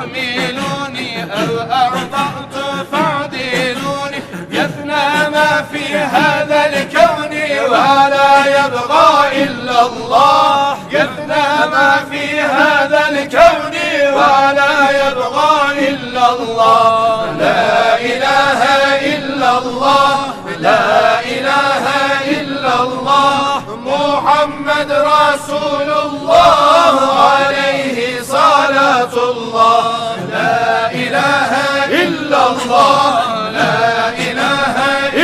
فاحملوني أو أخطأت فاعدلوني يفنى ما في هذا الكون ولا يبقى إلا الله يفنى ما في هذا الكون ولا يبقى إلا الله لا إله إلا الله لا إله إلا الله محمد رسول الله عليه صلاة الله لا إله إلا الله لا إله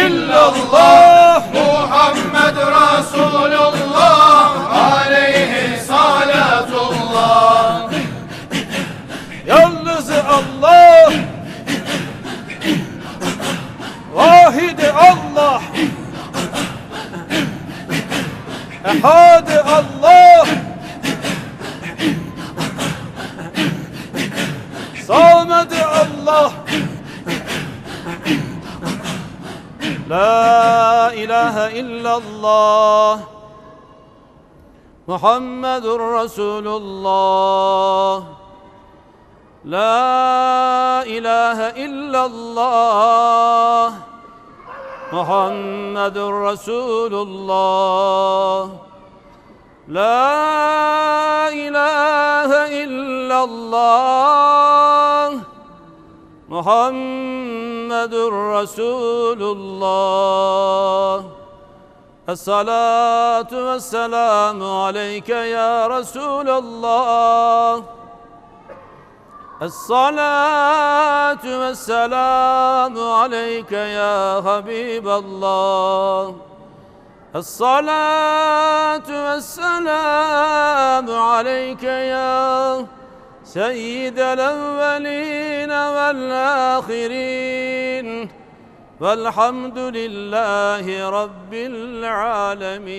إلا الله محمد رسول الله عليه صلاة الله Yalnız Allah, vahid Allah, ehad Allah, samed Allah, la ilahe illallah, Muhammedur Resulullah. لا إله إلا الله محمد رسول الله لا إله إلا الله محمد رسول الله الصلاة والسلام عليك يا رسول الله الصلاة والسلام عليك يا حبيب الله الصلاة والسلام عليك يا سيد الأولين والآخرين والحمد لله رب العالمين.